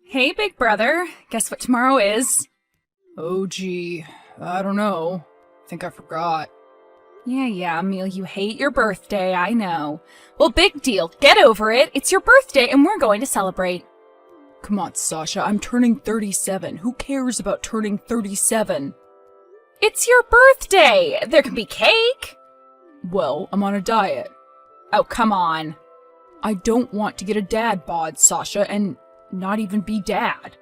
Hey, big brother. Guess what tomorrow is? Oh, gee. I don't know. Think I forgot. Yeah, Emil, you hate your birthday, I know. Well, big deal. Get over it. It's your birthday and we're going to celebrate. Come on, Sasha. I'm turning 37. Who cares about turning 37? It's your birthday. There can be cake. Well, I'm on a diet. Oh, come on. I don't want to get a dad bod, Sasha, and not even be dad.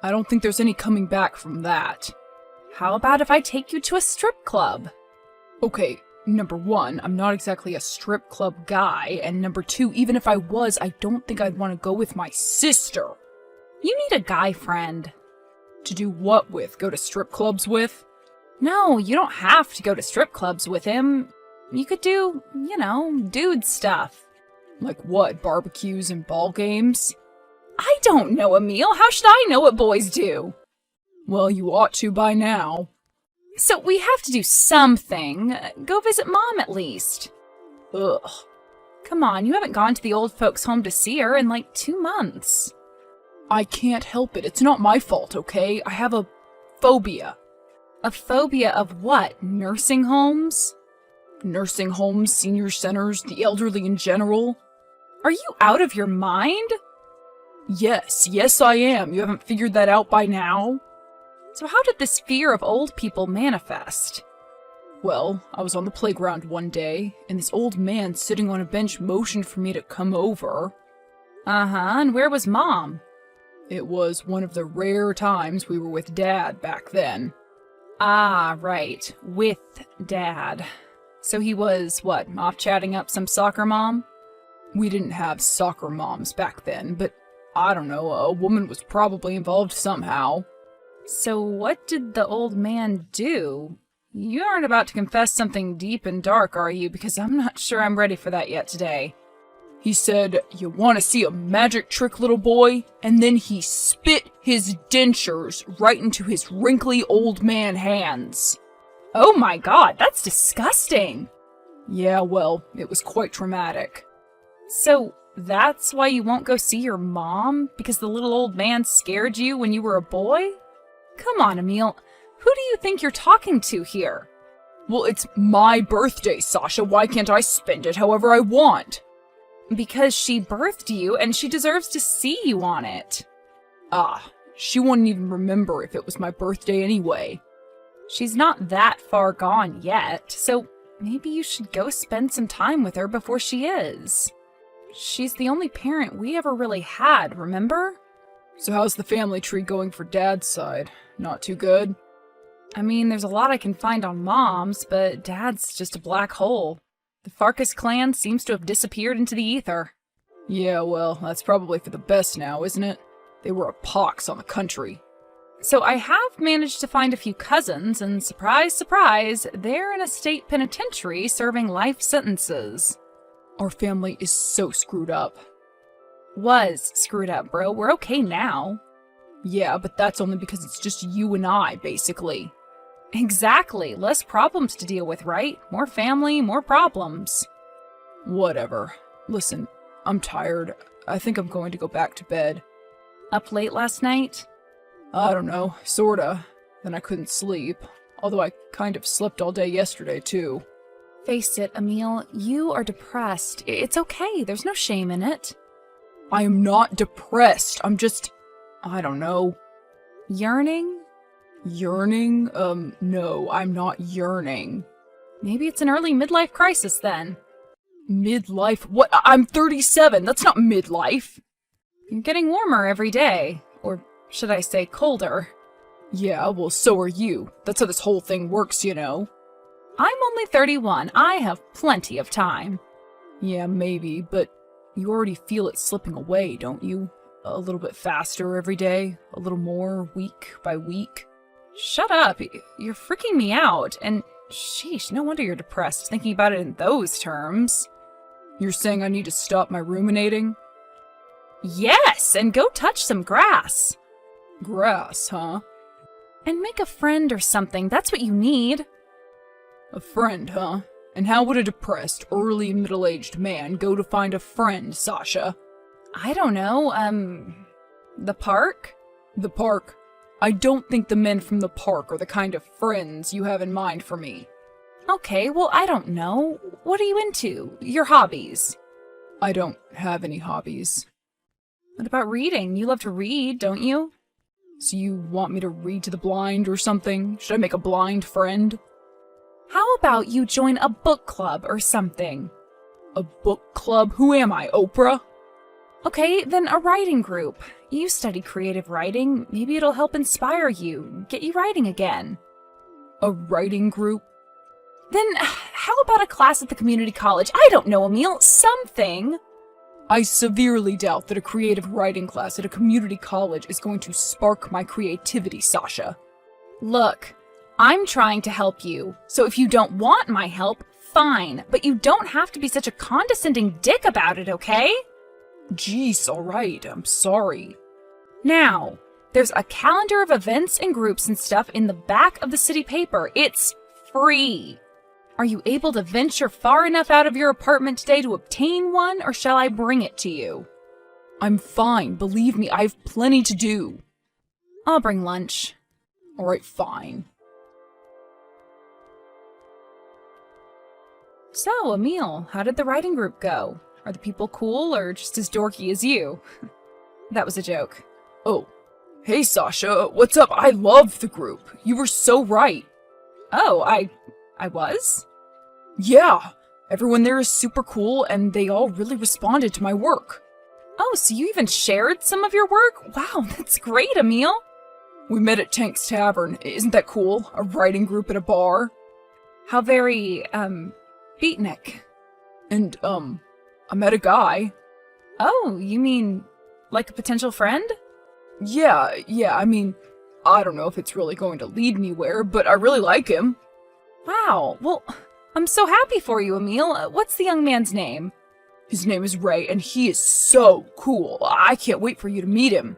I don't think there's any coming back from that. How about if I take you to a strip club? Okay, number one, I'm not exactly a strip club guy, and number two, even if I was, I don't think I'd want to go with my sister. You need a guy friend. To do what with? Go to strip clubs with? No, you don't have to go to strip clubs with him. You could do, dude stuff. Like what, barbecues and ball games? I don't know, Emil. How should I know what boys do? Well, you ought to by now. So we have to do something. Go visit Mom at least. Ugh. Come on, you haven't gone to the old folks' home to see her in like 2 months. I can't help it. It's not my fault, okay? I have a phobia. A phobia of what? Nursing homes? Nursing homes, senior centers, the elderly in general. Are you out of your mind? Yes, I am. You haven't figured that out by now? So how did this fear of old people manifest? Well, I was on the playground one day, and this old man sitting on a bench motioned for me to come over. Uh-huh, and where was Mom? It was one of the rare times we were with Dad back then. Ah, right. With Dad. So he was, what, off chatting up some soccer mom? We didn't have soccer moms back then, but I don't know, a woman was probably involved somehow. So what did the old man do? You aren't about to confess something deep and dark, are you? Because I'm not sure I'm ready for that yet today. He said, "You want to see a magic trick, little boy?" And then he spit his dentures right into his wrinkly old man hands. Oh my god, that's disgusting! Yeah, well, it was quite traumatic. So that's why you won't go see your mom? Because the little old man scared you when you were a boy? Come on, Emil. Who do you think you're talking to here? Well, it's my birthday, Sasha. Why can't I spend it however I want? Because she birthed you and she deserves to see you on it. Ah, she wouldn't even remember if it was my birthday anyway. She's not that far gone yet, so maybe you should go spend some time with her before she is. She's the only parent we ever really had, remember? So how's the family tree going for Dad's side? Not too good? I mean, there's a lot I can find on Mom's, but Dad's just a black hole. The Farkas clan seems to have disappeared into the ether. Yeah, well, that's probably for the best now, isn't it? They were a pox on the country. So I have managed to find a few cousins, and surprise, surprise, they're in a state penitentiary serving life sentences. Our family is so screwed up. Was screwed up, bro. We're okay now. Yeah, but that's only because it's just you and I, basically. Exactly. Less problems to deal with, right? More family, more problems. Whatever. Listen, I'm tired. I think I'm going to go back to bed. Up late last night? I don't know, sorta. Then I couldn't sleep. Although I kind of slept all day yesterday, too. Face it, Emil, you are depressed. It's okay, there's no shame in it. I am not depressed. I'm just... I don't know. Yearning? Yearning? No, I'm not yearning. Maybe it's an early midlife crisis, then. Midlife? What? I'm 37! That's not midlife! You're getting warmer every day. Or should I say colder? Yeah, well, so are you. That's how this whole thing works, you know. I'm only 31. I have plenty of time. Yeah, maybe, but you already feel it slipping away, don't you? A little bit faster every day, a little more week by week. Shut up. You're freaking me out. And sheesh, no wonder you're depressed thinking about it in those terms. You're saying I need to stop my ruminating? Yes, and go touch some grass. Grass, huh? And make a friend or something. That's what you need. A friend, huh? And how would a depressed, early middle-aged man go to find a friend, Sasha? I don't know, The park? The park. I don't think the men from the park are the kind of friends you have in mind for me. Okay, well, I don't know. What are you into? Your hobbies? I don't have any hobbies. What about reading? You love to read, don't you? So you want me to read to the blind or something? Should I make a blind friend? How about you join a book club or something? A book club? Who am I, Oprah? Okay, then a writing group. You study creative writing. Maybe it'll help inspire you, get you writing again. A writing group? Then how about a class at the community college? I don't know, Emil. Something. I severely doubt that a creative writing class at a community college is going to spark my creativity, Sasha. Look, I'm trying to help you, so if you don't want my help, fine, but you don't have to be such a condescending dick about it, okay? Jeez, alright, I'm sorry. Now, there's a calendar of events and groups and stuff in the back of the city paper. It's free. Are you able to venture far enough out of your apartment today to obtain one, or shall I bring it to you? I'm fine, believe me, I've plenty to do. I'll bring lunch. Alright, fine. So, Emil, how did the writing group go? Are the people cool or just as dorky as you? That was a joke. Oh, hey Sasha, what's up? I love the group. You were so right. Oh, I was? Yeah, everyone there is super cool and they all really responded to my work. Oh, so you even shared some of your work? Wow, that's great, Emil. We met at Tank's Tavern. Isn't that cool? A writing group at a bar. How very, beatnik. And, I met a guy. Oh, you mean like a potential friend? Yeah, I mean, I don't know if it's really going to lead anywhere, but I really like him. Wow, well, I'm so happy for you, Emil. What's the young man's name? His name is Ray, and he is so cool. I can't wait for you to meet him.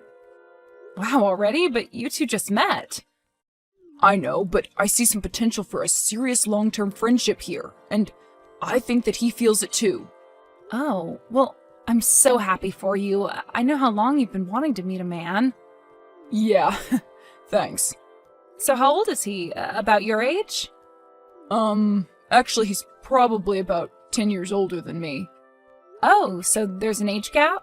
Wow, already? But you two just met. I know, but I see some potential for a serious long-term friendship here, and I think that he feels it too. Oh, well, I'm so happy for you. I know how long you've been wanting to meet a man. Yeah, thanks. So how old is he? About your age? Actually, he's probably about 10 years older than me. Oh, so there's an age gap?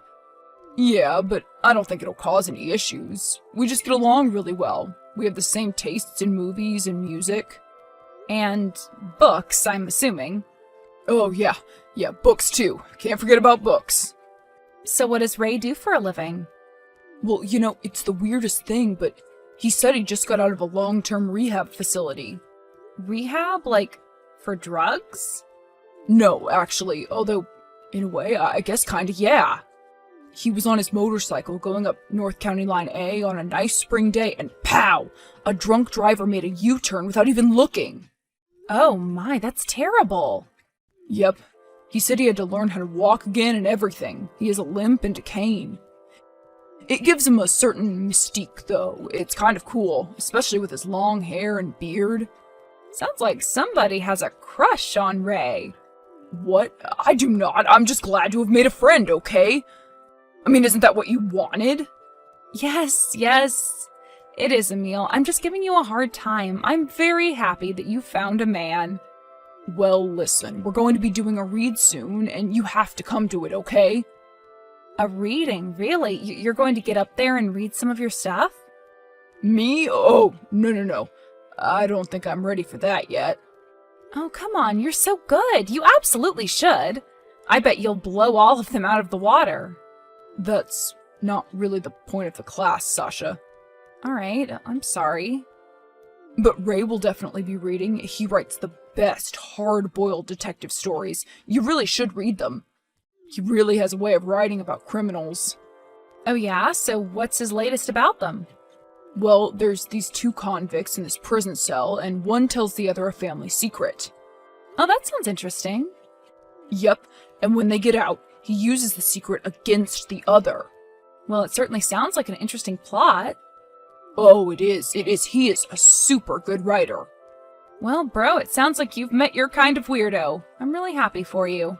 Yeah, but I don't think it'll cause any issues. We just get along really well. We have the same tastes in movies and music. And books, I'm assuming. Oh, yeah, books too. Can't forget about books. So what does Ray do for a living? Well, you know, it's the weirdest thing, but he said he just got out of a long-term rehab facility. Rehab? Like, for drugs? No, actually, although, in a way, I guess kinda, yeah. He was on his motorcycle going up North County Line A on a nice spring day, and pow! A drunk driver made a U-turn without even looking. Oh my, that's terrible. Yep. He said he had to learn how to walk again and everything. He has a limp and a cane. It gives him a certain mystique, though. It's kind of cool, especially with his long hair and beard. Sounds like somebody has a crush on Ray. What? I do not. I'm just glad to have made a friend, okay? I mean, isn't that what you wanted? Yes. It is, Emil. I'm just giving you a hard time. I'm very happy that you found a man. Well, listen, we're going to be doing a read soon, and you have to come to it, okay? A reading? Really? You're going to get up there and read some of your stuff? Me? Oh, no. I don't think I'm ready for that yet. Oh, come on, you're so good. You absolutely should. I bet you'll blow all of them out of the water. That's not really the point of the class, Sasha. Alright, I'm sorry. But Ray will definitely be reading. He writes the best hard-boiled detective stories. You really should read them. He really has a way of writing about criminals. Oh yeah? So what's his latest about them? Well, there's these two convicts in this prison cell, and one tells the other a family secret. Oh, that sounds interesting. Yep, and when they get out, he uses the secret against the other. Well, it certainly sounds like an interesting plot. Oh, it is. He is a super good writer. Well, bro, it sounds like you've met your kind of weirdo. I'm really happy for you.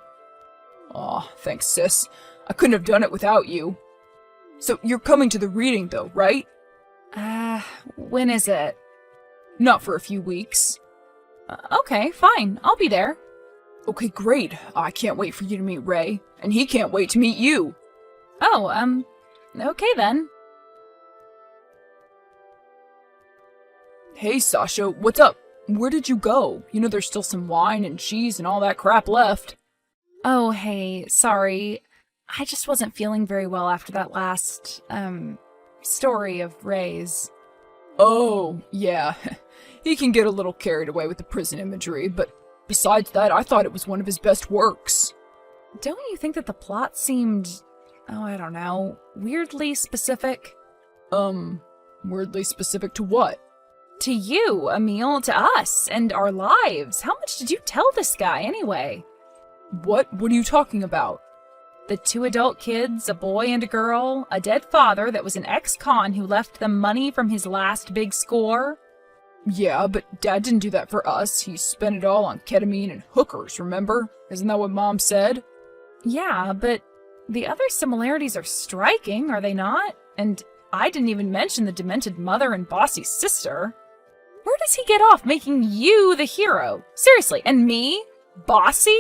Aw, thanks, sis. I couldn't have done it without you. So you're coming to the reading though, right? When is it? Not for a few weeks. Okay, fine. I'll be there. Okay, great. I can't wait for you to meet Ray, and he can't wait to meet you. Oh, okay then. Hey, Sasha, what's up? Where did you go? You know there's still some wine and cheese and all that crap left. Oh, hey, sorry. I just wasn't feeling very well after that last, story of Ray's. Oh, yeah. He can get a little carried away with the prison imagery, but besides that, I thought it was one of his best works. Don't you think that the plot seemed, I don't know, weirdly specific? Weirdly specific to what? To you, Emil, to us, and our lives. How much did you tell this guy, anyway? What are you talking about? The 2 adult kids, a boy and a girl, a dead father that was an ex-con who left them money from his last big score. Yeah, but Dad didn't do that for us. He spent it all on ketamine and hookers, remember? Isn't that what Mom said? Yeah, but the other similarities are striking, are they not? And I didn't even mention the demented mother and Bossy's sister. Where does he get off making you the hero? Seriously, and me? Bossy?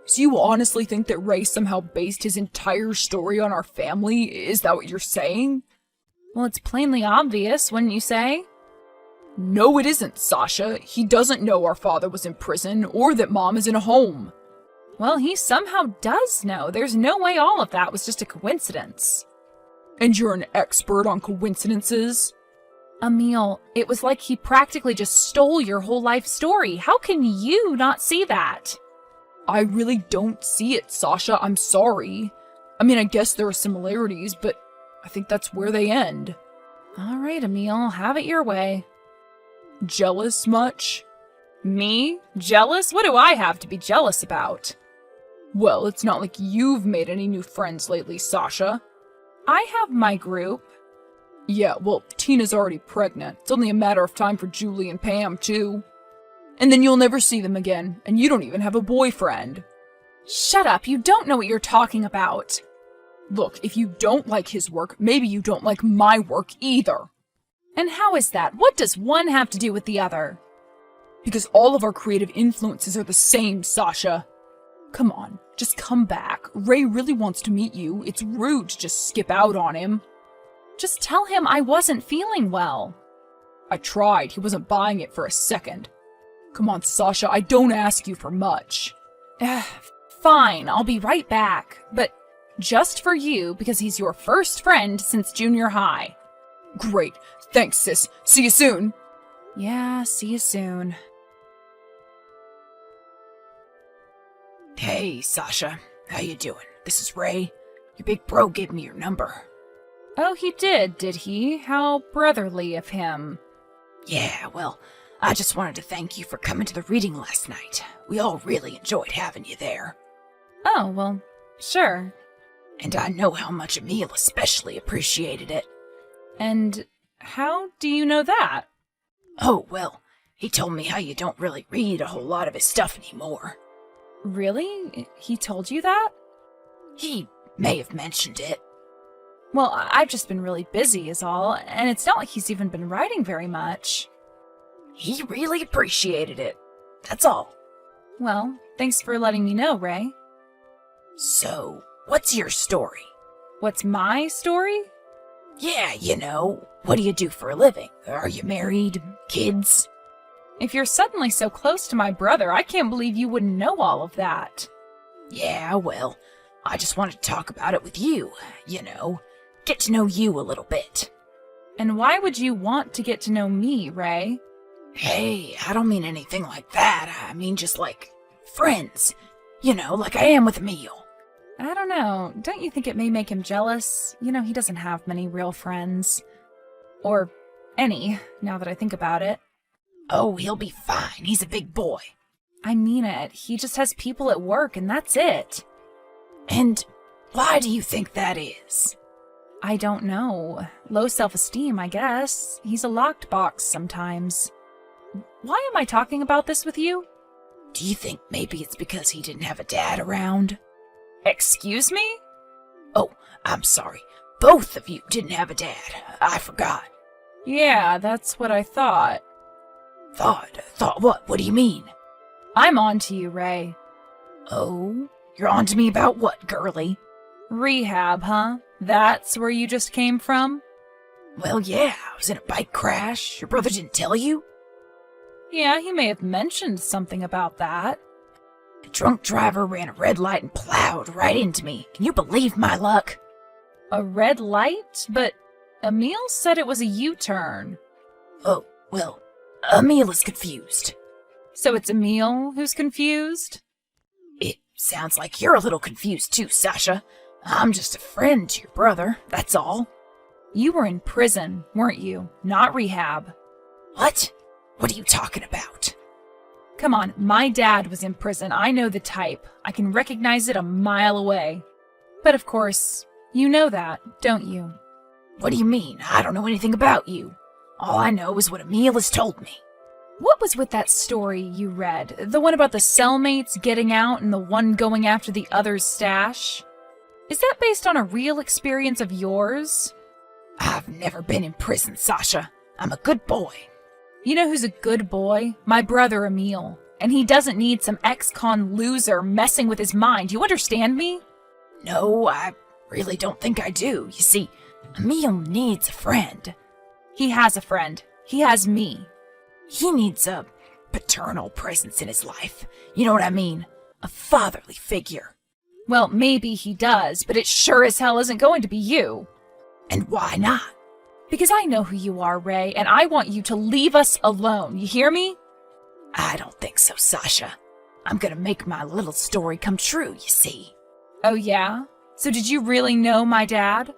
So you honestly think that Ray somehow based his entire story on our family? Is that what you're saying? Well, it's plainly obvious, wouldn't you say? No, it isn't, Sasha. He doesn't know our father was in prison or that Mom is in a home. Well, he somehow does know. There's no way all of that was just a coincidence. And you're an expert on coincidences? Emil, it was like he practically just stole your whole life story. How can you not see that? I really don't see it, Sasha. I'm sorry. I mean, I guess there are similarities, but I think that's where they end. All right, Emil, have it your way. Jealous much? Me? Jealous? What do I have to be jealous about? Well, it's not like you've made any new friends lately, Sasha. I have my group. Yeah, well, Tina's already pregnant. It's only a matter of time for Julie and Pam, too. And then you'll never see them again, and you don't even have a boyfriend. Shut up, you don't know what you're talking about. Look, if you don't like his work, maybe you don't like my work either. And how is that? What does one have to do with the other? Because all of our creative influences are the same, Sasha. Come on, just come back. Ray really wants to meet you. It's rude to just skip out on him. Just tell him I wasn't feeling well. I tried. He wasn't buying it for a second. Come on, Sasha, I don't ask you for much. Fine, I'll be right back. But just for you, because he's your first friend since junior high. Great. Thanks, sis. See you soon. Yeah, see you soon. Hey, Sasha. How you doing? This is Ray. Your big bro gave me your number. Oh, he did he? How brotherly of him. Yeah, well, I just wanted to thank you for coming to the reading last night. We all really enjoyed having you there. Oh, well, sure. And I know how much Emil especially appreciated it. And how do you know that? Oh, well, he told me how you don't really read a whole lot of his stuff anymore. Really? He told you that? He may have mentioned it. Well, I've just been really busy is all, and it's not like he's even been writing very much. He really appreciated it. That's all. Well, thanks for letting me know, Ray. So, what's your story? What's my story? Yeah, you know, what do you do for a living? Are you married? Kids? If you're suddenly so close to my brother, I can't believe you wouldn't know all of that. Yeah, well, I just wanted to talk about it with you, you know. Get to know you a little bit. And why would you want to get to know me, Ray? Hey, I don't mean anything like that. I mean just like friends. You know, like I am with Emil. I don't know. Don't you think it may make him jealous? You know, he doesn't have many real friends. Or any, now that I think about it. Oh, he'll be fine. He's a big boy. I mean it. He just has people at work, and that's it. And why do you think that is? I don't know. Low self-esteem, I guess. He's a locked box sometimes. Why am I talking about this with you? Do you think maybe it's because he didn't have a dad around? Excuse me? Oh, I'm sorry. both of you didn't have a dad. I forgot. Yeah, that's what I thought. Thought what? What do you mean? I'm on to you, Ray. Oh, you're on to me about what, girlie? Rehab, huh? That's where you just came from? Well, yeah, I was in a bike crash. Your brother didn't tell you? Yeah, he may have mentioned something about that. A drunk driver ran a red light and plowed right into me. Can you believe my luck? A red light? But Emil said it was a U-turn. Oh, well, Emil is confused. So it's Emil who's confused? It sounds like you're a little confused too, Sasha. I'm just a friend to your brother, that's all. You were in prison, weren't you? Not rehab. What? What are you talking about? Come on, my dad was in prison. I know the type. I can recognize it a mile away. But of course, you know that, don't you? What do you mean? I don't know anything about you. All I know is what Emil has told me. What was with that story you read? The one about the cellmates getting out and the one going after the other's stash? Is that based on a real experience of yours? I've never been in prison, Sasha. I'm a good boy. You know who's a good boy? My brother Emil. And he doesn't need some ex-con loser messing with his mind. You understand me? No, I really don't think I do. You see, Emil needs a friend. He has a friend. He has me. He needs a paternal presence in his life. You know what I mean? A fatherly figure. Well, maybe he does, but it sure as hell isn't going to be you. And why not? Because I know who you are, Ray, and I want you to leave us alone. You hear me? I don't think so, Sasha. I'm gonna make my little story come true, you see. Oh, yeah? So did you really know my dad?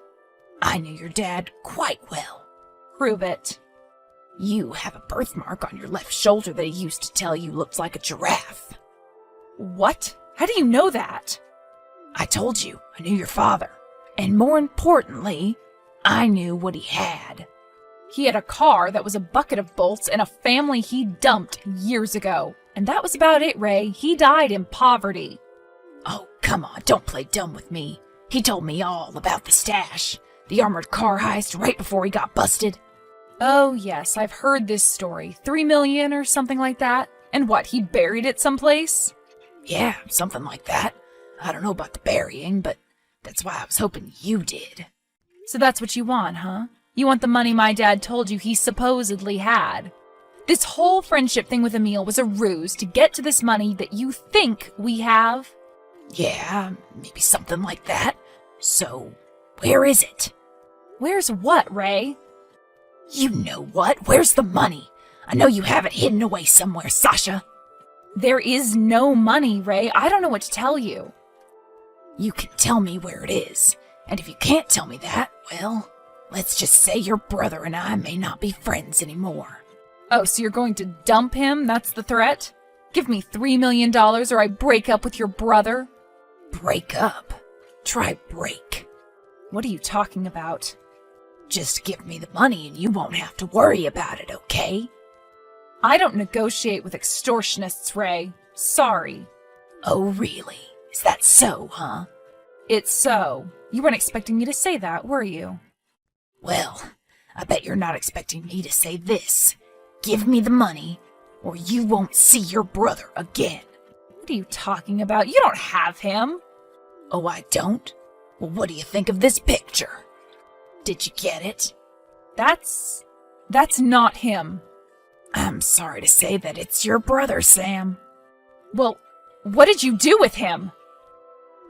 I knew your dad quite well. Prove it. You have a birthmark on your left shoulder that he used to tell you looked like a giraffe. What? How do you know that? I told you, I knew your father. And more importantly, I knew what he had. He had a car that was a bucket of bolts and a family he dumped years ago. And that was about it, Ray. He died in poverty. Oh, come on, don't play dumb with me. He told me all about the stash. The armored car heist right before he got busted. Oh, yes, I've heard this story. 3 million or something like that? And what, he buried it someplace? Yeah, something like that. I don't know about the burying, but that's why I was hoping you did. So that's what you want, huh? You want the money my dad told you he supposedly had. This whole friendship thing with Emil was a ruse to get to this money that you think we have? Yeah, maybe something like that. So, where is it? Where's what, Ray? You know what? Where's the money? I know you have it hidden away somewhere, Sasha. There is no money, Ray. I don't know what to tell you. You can tell me where it is. And if you can't tell me that, well, let's just say your brother and I may not be friends anymore. Oh, so you're going to dump him? That's the threat? Give me $3 million or I break up with your brother? Break up? Try break. What are you talking about? Just give me the money and you won't have to worry about it, okay? I don't negotiate with extortionists, Ray. Sorry. Oh, really? Is that so, huh? It's so. You weren't expecting me to say that, were you? Well, I bet you're not expecting me to say this. Give me the money, or you won't see your brother again. What are you talking about? You don't have him. Oh, I don't? Well, what do you think of this picture? Did you get it? That's not him. I'm sorry to say that it's your brother, Sam. Well, what did you do with him?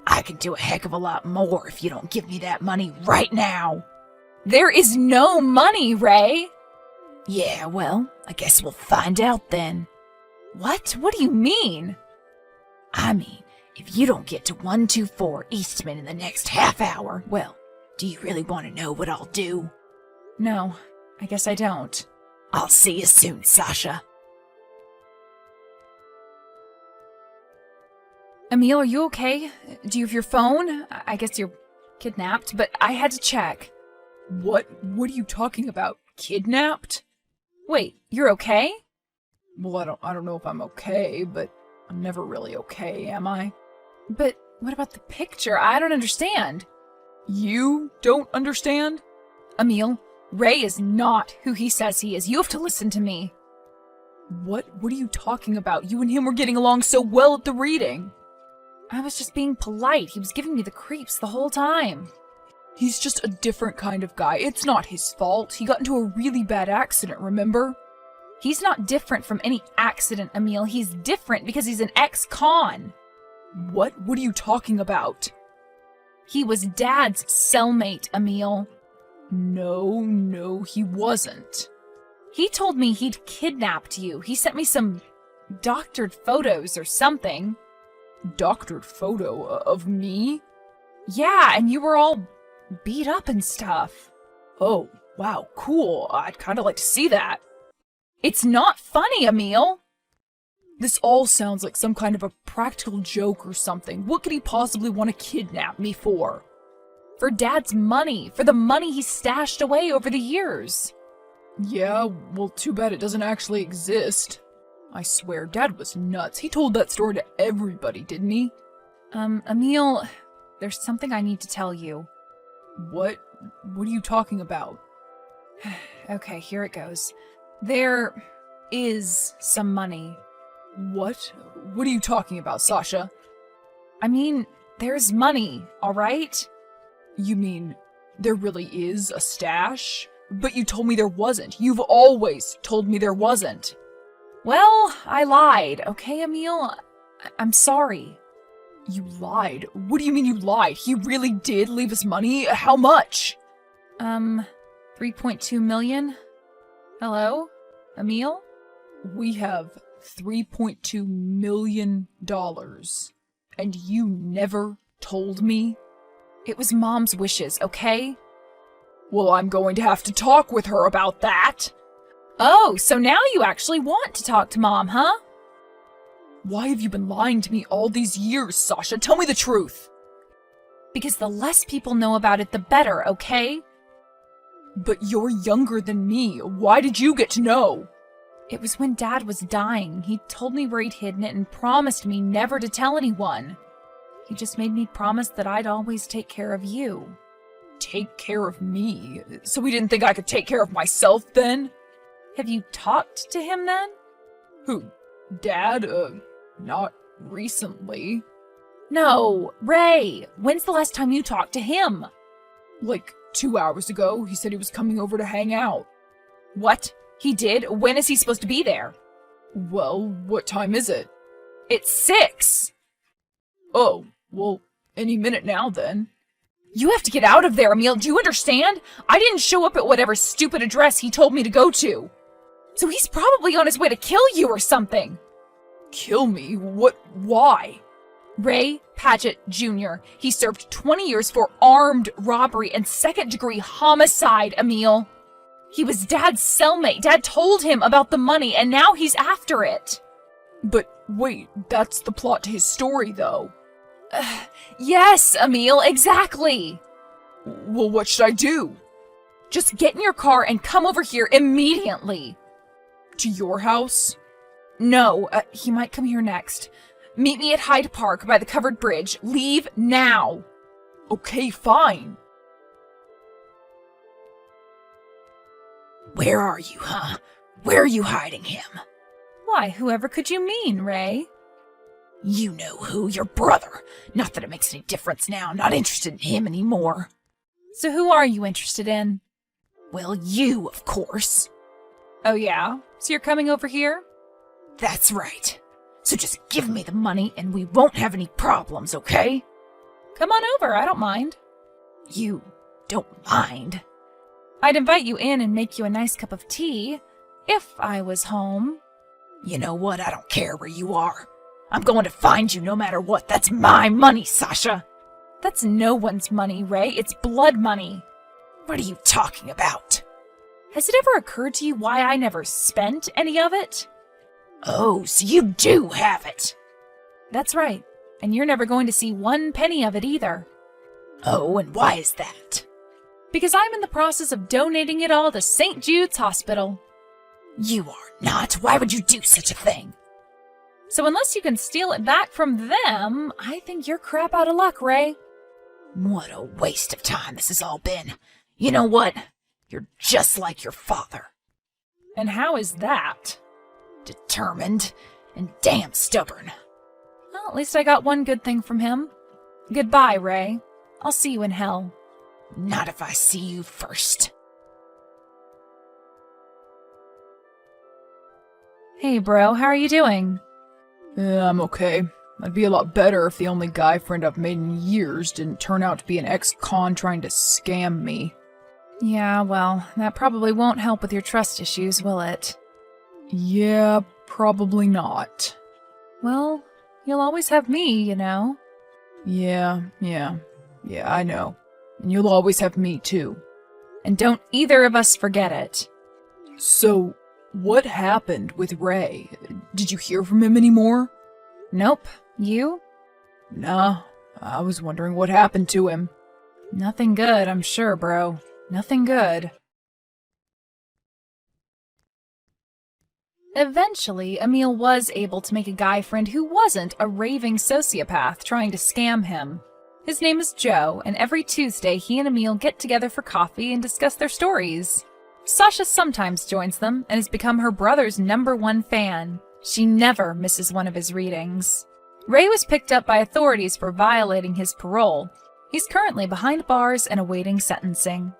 I can do a heck of a lot more if you don't give me that money right now. There is no money, Ray. Yeah, well, I guess we'll find out then. What? What do you mean? I mean, if you don't get to 124 Eastman in the next half hour, well, do you really want to know what I'll do? No, I guess I don't. I'll see you soon, Sasha. Emil, are you okay? Do you have your phone? I guess you're kidnapped, but I had to check. What are you talking about? Kidnapped? Wait, you're okay? Well, I don't know if I'm okay, but I'm never really okay, am I? But what about the picture? I don't understand. You don't understand? Emil, Ray is not who he says he is. You have to listen to me. What are you talking about? You and him were getting along so well at the reading. I was just being polite. He was giving me the creeps the whole time. He's just a different kind of guy. It's not his fault. He got into a really bad accident, remember? He's not different from any accident, Emil. He's different because he's an ex-con. What are you talking about? He was Dad's cellmate, Emil. No, he wasn't. He told me he'd kidnapped you. He sent me some doctored photos or something. Doctored photo of me? Yeah, and you were all beat up and stuff. Oh, wow, cool. I'd kind of like to see that. It's not funny, Emil. This all sounds like some kind of a practical joke or something. What could he possibly want to kidnap me for? For Dad's money. For the money he stashed away over the years. Yeah, well, too bad it doesn't actually exist. I swear, Dad was nuts. He told that story to everybody, didn't he? Emil, there's something I need to tell you. What are you talking about? Okay, here it goes. There is some money. What are you talking about, Sasha? I mean, there's money, alright? You mean there really is a stash? But you told me there wasn't. You've always told me there wasn't. Well, I lied, okay, Emil? I'm sorry. You lied? What do you mean you lied? He really did leave us money? How much? 3.2 million? Hello? Emil? We have $3.2 million. And you never told me? It was Mom's wishes, okay? Well, I'm going to have to talk with her about that. Oh, so now you actually want to talk to Mom, huh? Why have you been lying to me all these years, Sasha? Tell me the truth. Because the less people know about it, the better, okay? But you're younger than me. Why did you get to know? It was when Dad was dying. He told me where he'd hidden it and promised me never to tell anyone. He just made me promise that I'd always take care of you. Take care of me? So he didn't think I could take care of myself then? Have you talked to him then? Who? Dad? Not recently. No, Ray. When's the last time you talked to him? Like 2 hours ago. He said he was coming over to hang out. What? He did? When is he supposed to be there? Well, what time is it? It's 6. Oh, well, any minute now then. You have to get out of there, Emil. Do you understand? I didn't show up at whatever stupid address he told me to go to. So he's probably on his way to kill you or something. Kill me? What? Why? Ray Padgett Jr. He served 20 years for armed robbery and second-degree homicide, Emil. He was Dad's cellmate. Dad told him about the money, and now he's after it. But wait, that's the plot to his story, though. Yes, Emil, exactly. Well, what should I do? Just get in your car and come over here immediately. To your house? No, he might come here next. Meet me at Hyde Park by the covered bridge. Leave now. Okay, fine. Where are you, huh? Where are you hiding him? Why, whoever could you mean, Ray? You know who, your brother. Not that it makes any difference now. I'm not interested in him anymore. So who are you interested in? Well, you, of course. Oh yeah? So you're coming over here? That's right. So just give me the money and we won't have any problems, okay? Come on over, I don't mind. You don't mind? I'd invite you in and make you a nice cup of tea, if I was home. You know what? I don't care where you are. I'm going to find you no matter what. That's my money, Sasha. That's no one's money, Ray. It's blood money. What are you talking about? Has it ever occurred to you why I never spent any of it? Oh, so you do have it. That's right. And you're never going to see one penny of it either. Oh, and why is that? Because I'm in the process of donating it all to St. Jude's Hospital. You are not. Why would you do such a thing? So unless you can steal it back from them, I think you're crap out of luck, Ray. What a waste of time this has all been. You know what? You're just like your father. And how is that? Determined and damn stubborn. Well, at least I got one good thing from him. Goodbye, Ray. I'll see you in hell. Not if I see you first. Hey, bro, how are you doing? Yeah, I'm okay. I'd be a lot better if the only guy friend I've made in years didn't turn out to be an ex-con trying to scam me. Yeah, well, that probably won't help with your trust issues, will it? Yeah, probably not. Well, you'll always have me, you know. Yeah, I know. And you'll always have me, too. And don't either of us forget it. So, what happened with Ray? Did you hear from him anymore? Nope. You? Nah, I was wondering what happened to him. Nothing good, I'm sure, bro. Nothing good. Eventually, Emil was able to make a guy friend who wasn't a raving sociopath trying to scam him. His name is Joe, and every Tuesday he and Emil get together for coffee and discuss their stories. Sasha sometimes joins them and has become her brother's #1 fan. She never misses one of his readings. Ray was picked up by authorities for violating his parole. He's currently behind bars and awaiting sentencing.